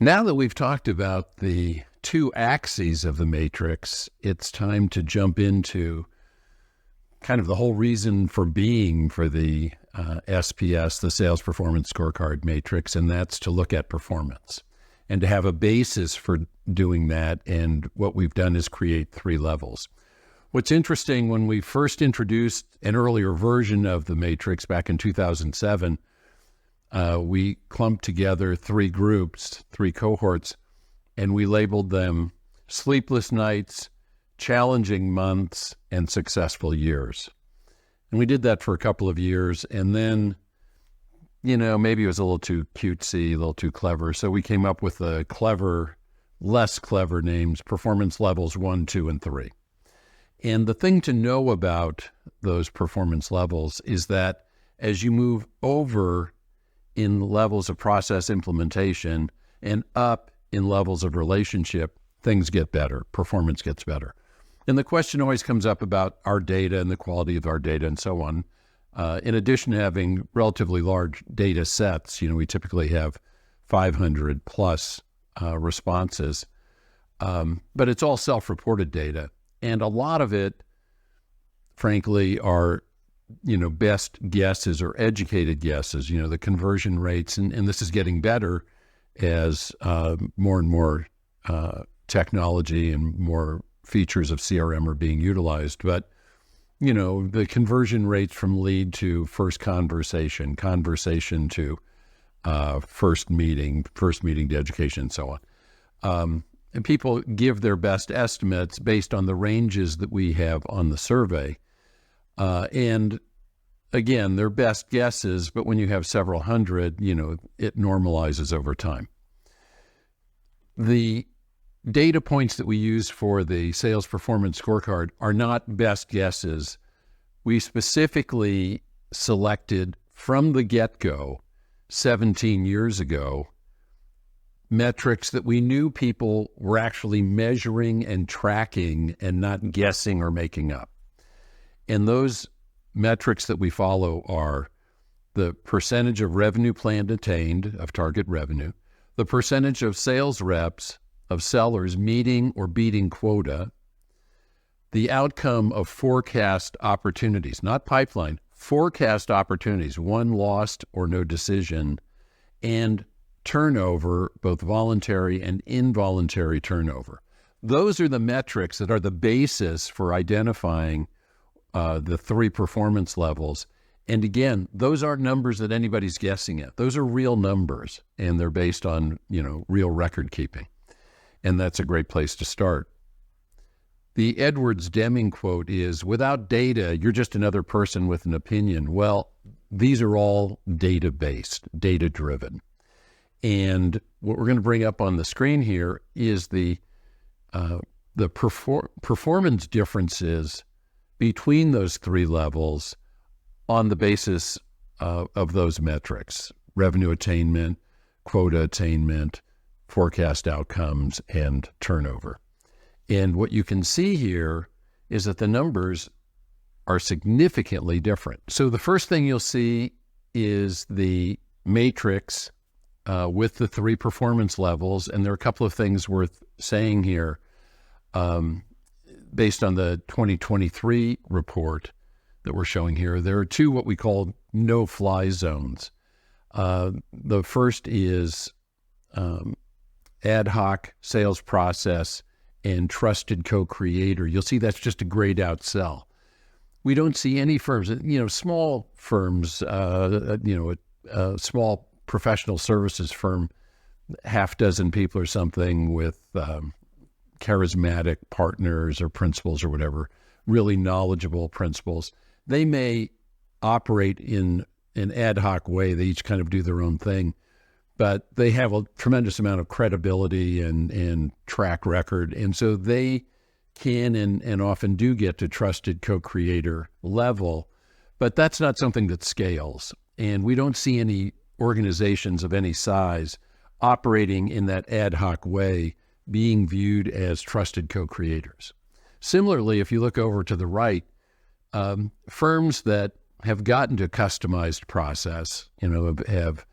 Now that we've talked about the two axes of the matrix, it's time to jump into kind of the whole reason for being for the SPS, the Sales Performance Scorecard Matrix, and that's to look at performance and to have a basis for doing that. And what we've done is create three levels. What's interesting, when we first introduced an earlier version of the matrix back in 2007, we clumped together three groups, three cohorts, and we labeled them sleepless nights, challenging months, and successful years. And we did that for a couple of years, and then, maybe it was a little too cutesy, a little too clever, so we came up with the less clever names, performance levels 1, 2, and 3. And the thing to know about those performance levels is that as you move over in levels of process implementation and up in levels of relationship, things get better, performance gets better. And the question always comes up about our data and the quality of our data and so on. In addition to having relatively large data sets, we typically have 500 plus responses, but it's all self-reported data. And a lot of it, frankly, are best guesses or educated guesses, the conversion rates, and this is getting better as more and more technology and more features of CRM are being utilized. But, the conversion rates from lead to first conversation to first meeting to education, and so on. And people give their best estimates based on the ranges that we have on the survey. And again, they're best guesses, but when you have several hundred, it normalizes over time. The data points that we use for the sales performance scorecard are not best guesses. We specifically selected from the get-go 17 years ago metrics that we knew people were actually measuring and tracking and not guessing or making up. And those metrics that we follow are the percentage of revenue planned attained of target revenue, the percentage of sales reps, of sellers meeting or beating quota, the outcome of forecast opportunities, not pipeline, forecast opportunities, one lost or no decision, and turnover, both voluntary and involuntary turnover. Those are the metrics that are the basis for identifying the three performance levels. And again, those aren't numbers that anybody's guessing at. Those are real numbers, and they're based on, real record keeping. And that's a great place to start. The Edwards-Deming quote is, "Without data, you're just another person with an opinion." Well, these are all data-based, data-driven. And what we're going to bring up on the screen here is the performance differences between those three levels on the basis of those metrics: revenue attainment, quota attainment, forecast outcomes, and turnover. And what you can see here is that the numbers are significantly different. So the first thing you'll see is the matrix with the three performance levels, and there are a couple of things worth saying here. Based on the 2023 report that we're showing here, there are two what we call no-fly zones. The first is ad hoc sales process and trusted co-creator. You'll see that's just a grayed out cell. We don't see any firms, small firms, a small professional services firm, half dozen people or something with charismatic partners or principals or whatever, really knowledgeable principals. They may operate in an ad hoc way. They each kind of do their own thing, but they have a tremendous amount of credibility and track record. And so they can and often do get to trusted co-creator level, but that's not something that scales. And we don't see any organizations of any size operating in that ad hoc way being viewed as trusted co-creators. Similarly, if you look over to the right, firms that have gotten to customized process, have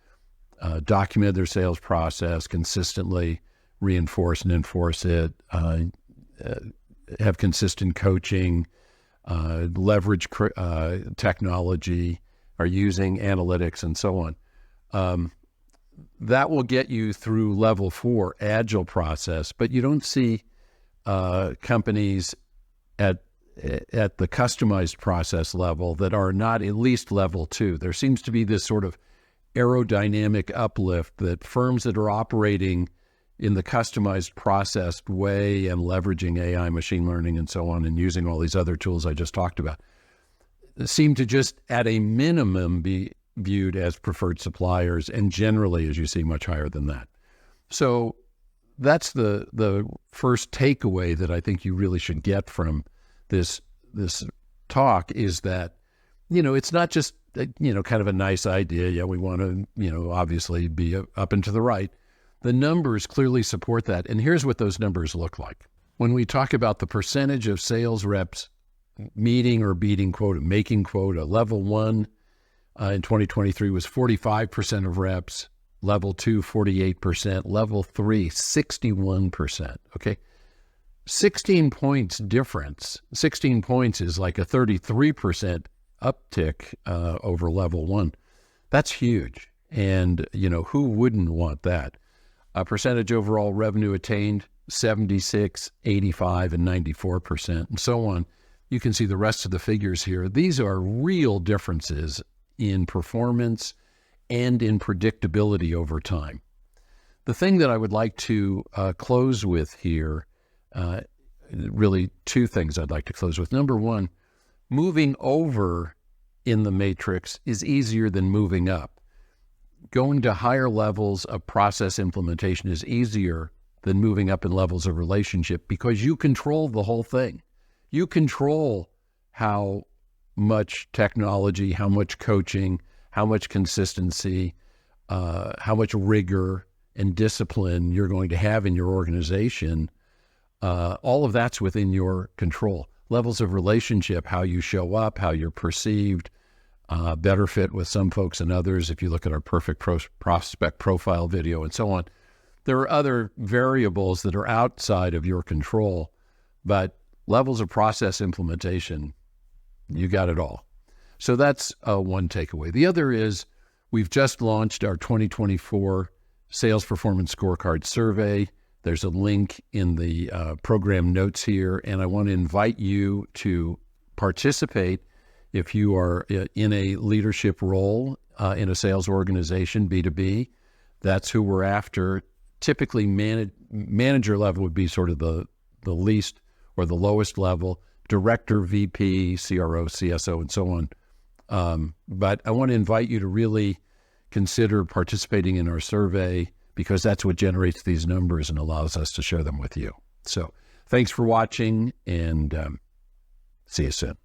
document their sales process consistently, reinforce and enforce it, have consistent coaching, leverage technology, are using analytics and so on. That will get you through level 4, agile process, but you don't see companies at the customized process level that are not at least level 2. There seems to be this sort of aerodynamic uplift that firms that are operating in the customized processed way and leveraging AI, machine learning, and so on, and using all these other tools I just talked about, seem to just at a minimum be viewed as preferred suppliers, and generally, as you see, much higher than that. So that's the first takeaway that I think you really should get from this talk, is that, it's not just, kind of a nice idea. Yeah, we want to, obviously be up and to the right. The numbers clearly support that. And here's what those numbers look like. When we talk about the percentage of sales reps meeting or beating quota, making quota, level 1 in 2023 was 45% of reps, level 2, 48%, level 3, 61%. Okay. 16 points difference. 16 points is like a 33% uptick over level 1. That's huge. And, who wouldn't want that? Percentage overall revenue attained, 76, 85, and 94%, and so on. You can see the rest of the figures here. These are real differences in performance and in predictability over time. The thing that I would like to close with here, really two things I'd like to close with. Number one, moving over in the matrix is easier than moving up. Going to higher levels of process implementation is easier than moving up in levels of relationship, because you control the whole thing. You control how much technology, how much coaching, how much consistency, how much rigor and discipline you're going to have in your organization. All of that's within your control. Levels of relationship, how you show up, how you're perceived, better fit with some folks and others. If you look at our perfect prospect profile video and so on, there are other variables that are outside of your control, but levels of process implementation, you got it all. So that's one takeaway. The other is we've just launched our 2024 Sales Performance Scorecard Survey. There's a link in the program notes here, and I want to invite you to participate if you are in a leadership role in a sales organization, B2B. That's who we're after. Typically, manager level would be sort of the least or the lowest level, director, VP, CRO, CSO, and so on. But I want to invite you to really consider participating in our survey, because that's what generates these numbers and allows us to share them with you. So thanks for watching, and see you soon.